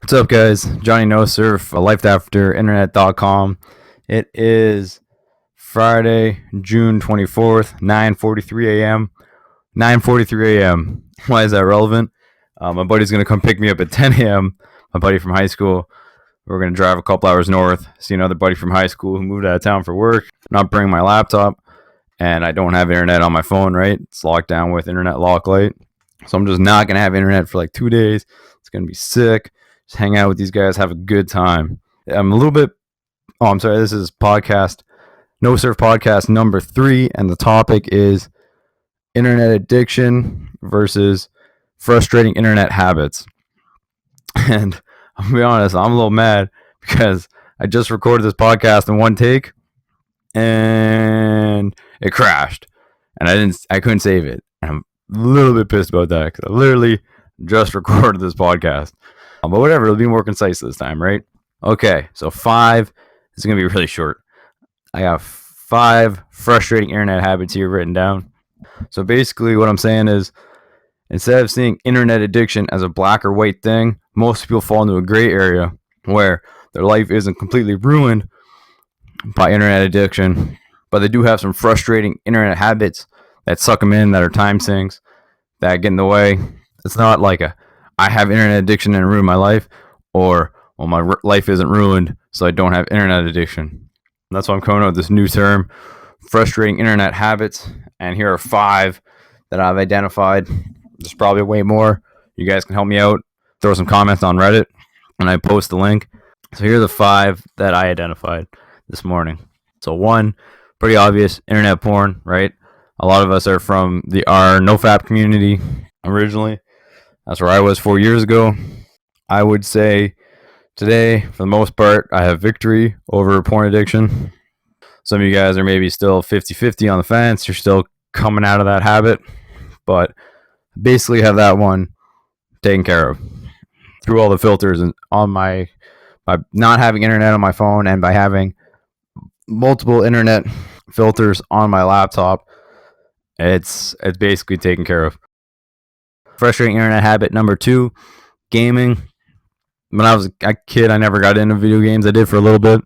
What's up, guys? Johnny NoSurf, lifeafterinternet.com. It is Friday, June 24th, 9:43 a.m. 9:43 a.m. Why is that relevant? My buddy's going to come pick me up at 10 a.m. My buddy from high school. We're going to drive a couple hours north, see another buddy from high school who moved out of town for work. Not bring my laptop, and I don't have internet on my phone, right? It's locked down with internet lock light. So I'm just not going to have internet for like 2 days. It's going to be sick. Just hang out with these guys, have a good time. I'm a little bit, this is podcast, NoSurf podcast number 3, and the topic is internet addiction versus frustrating internet habits. And I'm going to be honest, I'm a little mad because I just recorded this podcast in one take and it crashed and I couldn't save it. And I'm a little bit pissed about that because I literally just recorded this podcast. But whatever, it'll be more concise this time, right? Okay, so 5 is going to be really short. I got 5 frustrating internet habits here written down. So basically what I'm saying is, instead of seeing internet addiction as a black or white thing, most people fall into a gray area where their life isn't completely ruined by internet addiction, but they do have some frustrating internet habits that suck them in, that are time sinks, that get in the way. It's not like I have internet addiction and ruin my life, or, well, my life isn't ruined, so I don't have internet addiction. And that's why I'm coming out with this new term, frustrating internet habits. And here are 5 that I've identified. There's probably way more. You guys can help me out. Throw some comments on Reddit, and I post the link. So here are the 5 that I identified this morning. So 1, pretty obvious, internet porn, right? A lot of us are from our NoFap community originally. That's where I was 4 years ago. I would say today, for the most part, I have victory over porn addiction. Some of you guys are maybe still 50-50 on the fence. You're still coming out of that habit. But basically have that one taken care of through all the filters and by not having internet on my phone and by having multiple internet filters on my laptop. It's basically taken care of. Frustrating internet habit number 2, gaming. When I was a kid, I never got into video games. I did for a little bit,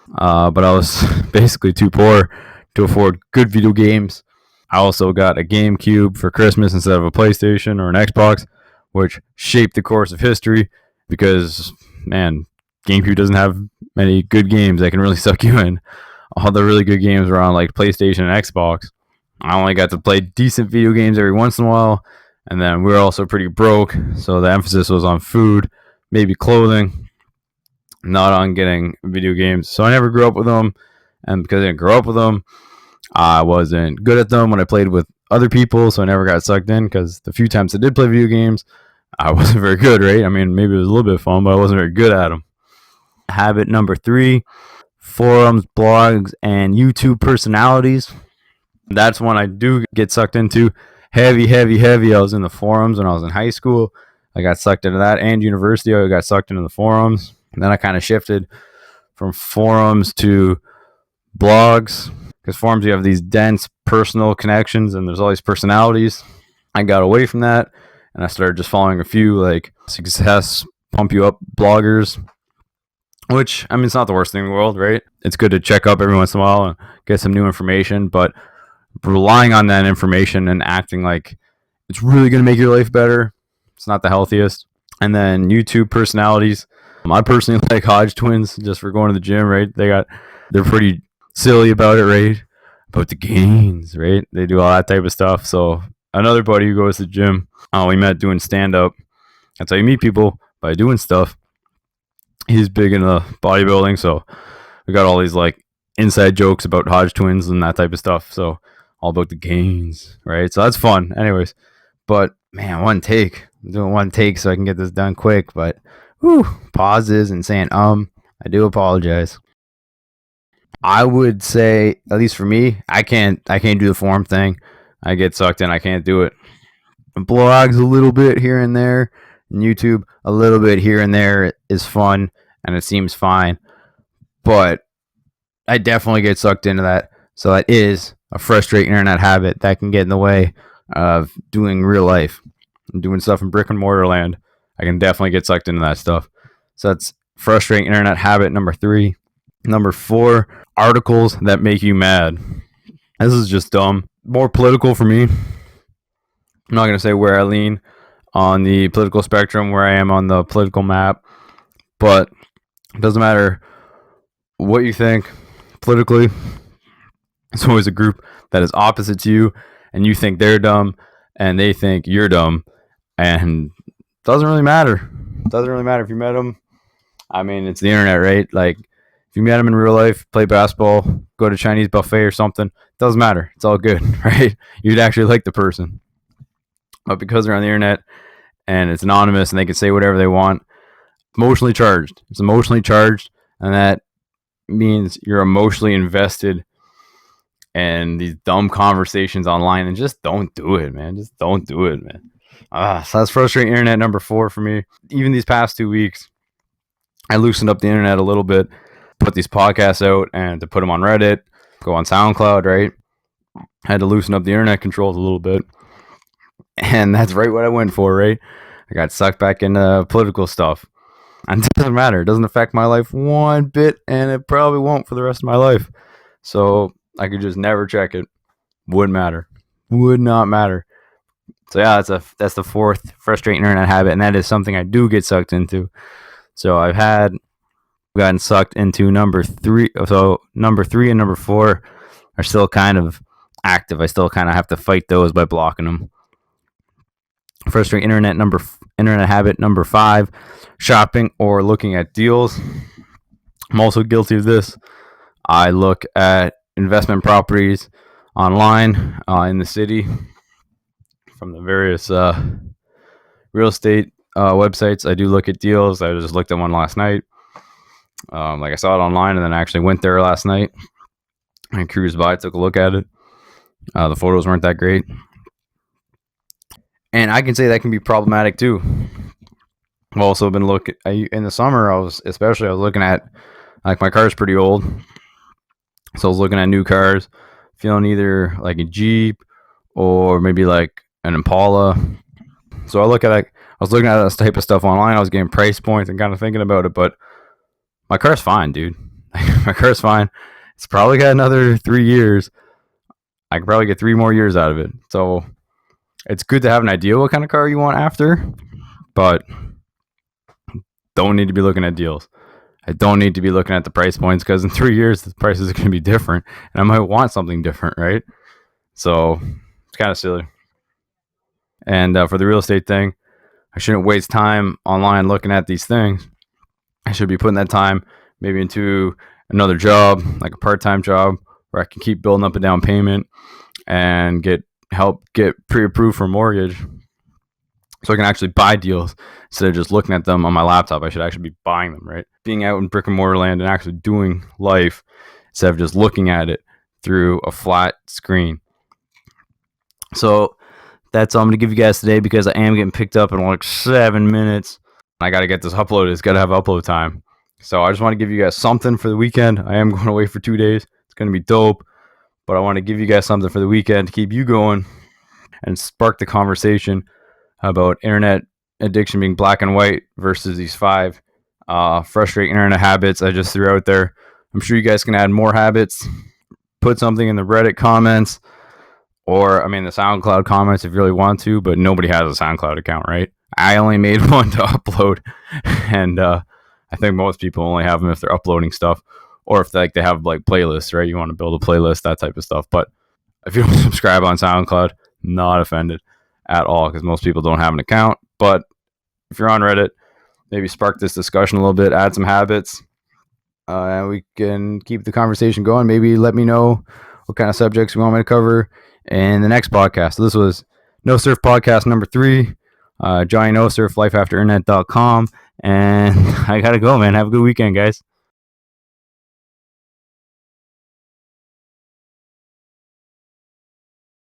but I was basically too poor to afford good video games. I also got a GameCube for Christmas instead of a PlayStation or an Xbox, which shaped the course of history because, man, GameCube doesn't have many good games that can really suck you in. All the really good games were on like PlayStation and Xbox. I only got to play decent video games every once in a while. And then we were also pretty broke, so the emphasis was on food, maybe clothing, not on getting video games. So I never grew up with them, and because I didn't grow up with them, I wasn't good at them when I played with other people, so I never got sucked in, because the few times I did play video games, I wasn't very good, right? I mean, maybe it was a little bit of fun, but I wasn't very good at them. Habit number 3, forums, blogs, and YouTube personalities. That's one I do get sucked into. Heavy. I was in the forums when I was in high school. I got sucked into that, and university. I got sucked into the forums. And then I kind of shifted from forums to blogs, because forums, you have these dense personal connections and there's all these personalities. I got away from that and I started just following a few like success, pump you up bloggers, which, I mean, it's not the worst thing in the world, right? It's good to check up every once in a while and get some new information, but relying on that information and acting like it's really going to make your life better, it's not the healthiest. And then YouTube personalities. I personally like Hodge twins just for going to the gym, right? They're pretty silly about it, right? About the gains, right? They do all that type of stuff. So another buddy who goes to the gym, we met doing stand-up. That's how you meet people, by doing stuff. He's big into bodybuilding, so we got all these like inside jokes about Hodge twins and that type of stuff. So all about the gains, right? So that's fun. Anyways, but man, one take. I'm doing one take so I can get this done quick, but pauses and saying I do apologize. I would say, at least for me, I can't do the forum thing. I get sucked in. I can't do it. Blogs a little bit here and there, and YouTube a little bit here and there is fun and it seems fine, but I definitely get sucked into that. So that is a frustrating internet habit that can get in the way of doing real life and doing stuff in brick and mortar land. I can definitely get sucked into that stuff. So that's frustrating internet habit number 3. Number 4, articles that make you mad. This is just dumb. More political for me. I'm not going to say where I lean on the political spectrum, where I am on the political map, but it doesn't matter what you think politically. It's always a group that is opposite to you, and you think they're dumb, and they think you're dumb, and it doesn't really matter. It doesn't really matter if you met them. I mean, it's the internet, right? Like, if you met them in real life, play basketball, go to Chinese buffet or something, it doesn't matter. It's all good, right? You'd actually like the person. But because they're on the internet and it's anonymous and they can say whatever they want, emotionally charged. It's emotionally charged, and that means you're emotionally invested in these dumb conversations online, and just don't do it, man. Just don't do it, man. So that's frustrating internet number 4 for me. Even these past 2 weeks, I loosened up the internet a little bit, put these podcasts out, and to put them on Reddit, go on SoundCloud, right? I had to loosen up the internet controls a little bit. And that's right what I went for, right? I got sucked back into political stuff. And it doesn't matter. It doesn't affect my life one bit, and it probably won't for the rest of my life. So I could just never check it. Wouldn't matter. Would not matter. So yeah, that's the 4th frustrating internet habit, and that is something I do get sucked into. So I've gotten sucked into number 3. So number 3 and number 4 are still kind of active. I still kind of have to fight those by blocking them. Frustrating internet habit number 5, shopping or looking at deals. I'm also guilty of this. I look at investment properties online in the city from the various real estate websites. I do look at deals. I just looked at one last night. Like I saw it online, and then I actually went there last night. I cruised by, took a look at it. The photos weren't that great. And I can say that can be problematic too. I've also been looking in the summer. I was looking at, like, my car's pretty old, so I was looking at new cars, feeling either like a Jeep or maybe like an Impala. So I was looking at this type of stuff online. I was getting price points and kind of thinking about it, but my car's fine, dude. My car's fine. It's probably got another 3 years. I could probably get 3 more years out of it. So it's good to have an idea what kind of car you want after, but don't need to be looking at deals. I don't need to be looking at the price points, because in 3 years, the prices are going to be different, and I might want something different, right? So it's kind of silly. And for the real estate thing, I shouldn't waste time online looking at these things. I should be putting that time maybe into another job, like a part-time job, where I can keep building up a down payment and help get pre-approved for a mortgage, so I can actually buy deals instead of just looking at them on my laptop. I should actually be buying them, right? Being out in brick and mortar land and actually doing life instead of just looking at it through a flat screen. So that's all I'm going to give you guys today, because I am getting picked up in like 7 minutes. I got to get this uploaded. It's got to have upload time. So I just want to give you guys something for the weekend. I am going away for 2 days. It's going to be dope. But I want to give you guys something for the weekend to keep you going and spark the conversation about internet addiction being black and white versus these 5 frustrating internet habits I just threw out there. I'm sure you guys can add more habits. Put something in the Reddit comments, or the SoundCloud comments if you really want to, but nobody has a SoundCloud account, right? I only made one to upload, and I think most people only have them if they're uploading stuff, or if they have like playlists, right? You want to build a playlist, that type of stuff. But if you don't subscribe on SoundCloud, not offended at all, because most people don't have an account. But if you're on Reddit, maybe spark this discussion a little bit, add some habits, and we can keep the conversation going. Maybe let me know what kind of subjects you want me to cover in the next podcast. So this was NoSurf podcast number 3. Johnny NoSurf, lifeafterinternet.com. And I gotta go, man. Have a good weekend, guys.